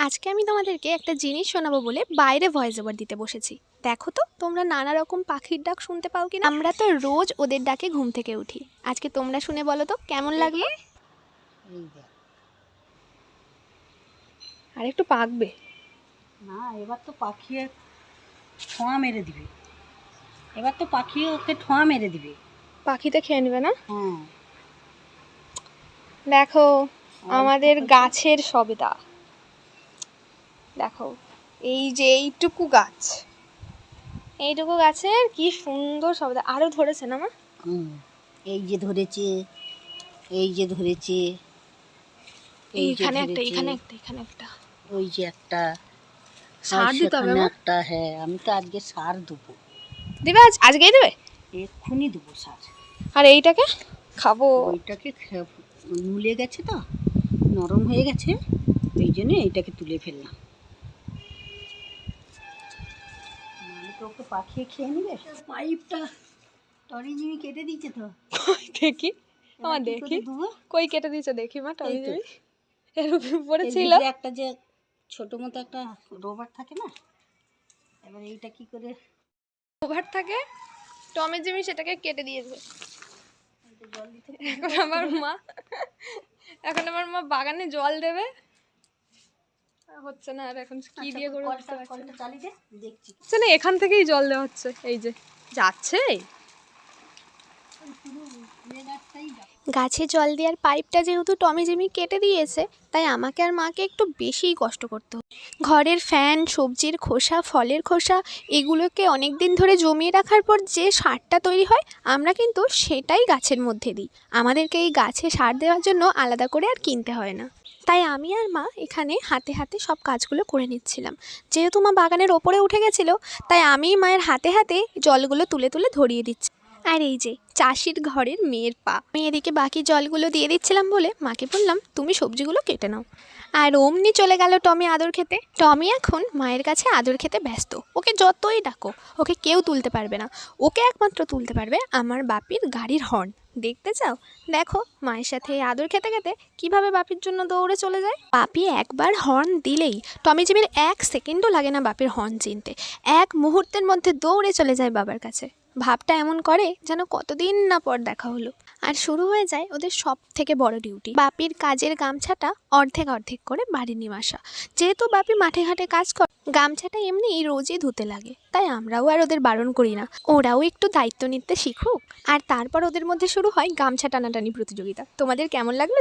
আজকে আমি তোমাদেরকে একটা জিনিস শোনাবো বলে বাইরে ভয়েস ওভার দিতে বসেছি। দেখো তো তোমরা নানা রকম পাখির ডাক শুনতে পাও কিনা। আমরা তো রোজ ওদের ডাকে ঘুম থেকে উঠি। আজকে তোমরা শুনে বলো তো কেমন লাগলো। এই দেখ আর একটু পাকবে না, এবার তো পাখি ঠোঁয়া মেরে দিবে। এবার তো পাখি ওকে ঠোঁয়া মেরে দিবে। পাখিতে খেয়ে নেবে না। হ্যাঁ, দেখো আমাদের গাছের সবেদা, দেখো এই যে এইটুকু গাছের কি সুন্দর সবেদা। আরো ধরেছে না মা? এই যে ধরেছে, এই যে ধরেছে, এইখানে একটা, এখানে একটা। ওই যে একটা সার দিতে হবে মা? একটা, হ্যাঁ আমি তো আজকে সার দেবো। দিবে আজকেই দেবে? এক্ষুনি দেবো সার। আর এইটাকে খাবো। ওইটাকে মুলে গেছে তো, নরম হয়ে গেছে, এই জন্য এইটাকে তুলে ফেললাম। মানে তো ওকে পাখিয়ে খেয়ে নিবে। পাইপটা টরিজিমি কেটে দিচ্ছে তো। দেখি আমার এবার কি করে দেখি দেবো? কই কেটে দিয়েছে দেখি মা। টমি এই তো। জিমি এর উপরে এর ছিল ভিতরে একটা যে ছোট মতো একটা রবার থাকে না, এবার এইটা কি করে ওভার থাকে। টমি জিমি সেটাকে কেটে দিয়েছে। জল দিতে এখন আমার মা বাগানে জল দেবে, হচ্ছে না। আর এখন কি দিয়ে করে বুঝতে পারছি না। কলটা চালিয়ে দে, দেখছি। হচ্ছে না, এখান থেকেই জল দেওয়া হচ্ছে। এই যে যাচ্ছে গাছে জল দেওয়ার পাইপটা যেহেতু টমি জিমি কেটে দিয়েছে, তাই আমাকে আর মাকে একটু বেশিই কষ্ট করতে হয়। ঘরের ফ্যান, সবজির খোসা, ফলের খোসা, এগুলোকে অনেক দিন ধরে জমিয়ে রাখার পর যে সারটা তৈরি হয়, আমরা কিন্তু সেটাই গাছের মধ্যে দিই। আমাদেরকে এই গাছে সার দেওয়ার জন্য আলাদা করে আর কিনতে হয় না। তাই আমি আর মা এখানে হাতে হাতে সব কাজগুলো করে নিচ্ছিলাম। যেহেতু মা বাগানের ওপরে উঠে গেছিলো, তাই আমি মায়ের হাতে হাতে জলগুলো তুলে তুলে ধরিয়ে দিচ্ছি। আর এই যে চাষির ঘরের মেয়ের পা, আমি এদিকে বাকি জলগুলো দিয়ে দিচ্ছিলাম বলে মাকে বললাম তুমি সবজিগুলো কেটে নাও। আর অমনি চলে গেল টমি আদর খেতে। টমি এখন মায়ের কাছে আদর খেতে ব্যস্ত। ওকে যতই ডাকো ওকে কেউ তুলতে পারবে না। ওকে একমাত্র তুলতে পারবে আমার বাপির গাড়ির হর্ন। দেখতে চাও? দেখো মায়ের সাথে আদর খেতে খেতে কিভাবে বাপির জন্য দৌড়ে চলে যায়। বাপি একবার হর্ন দিলেই টমি জিমির 1 সেকেন্ডও লাগে না বাপির হর্ন চিনতে। 1 মুহূর্তের মধ্যে দৌড়ে চলে যায় বাবার কাছে। ভাবটা এমন করে যেন কতদিন না পর দেখা হলো। আর শুরু হয়ে যায় ওদের সব থেকে বড় ডিউটি, বাপির কাজের গামছাটা অর্ধেক অর্ধেক করে বাড়ি নিয়ে আসা। যেহেতু বাপি মাঠে ঘাটে কাজ করে, গামছাটা এমনি রোজই ধুতে লাগে, তাই আমরাও আর ওদের বারণ করি না। ওরাও একটু দায়িত্ব নিতে শিখুক। আর তারপর ওদের মধ্যে শুরু হয় গামছা টানাটানি প্রতিযোগিতা। তোমাদের কেমন লাগলো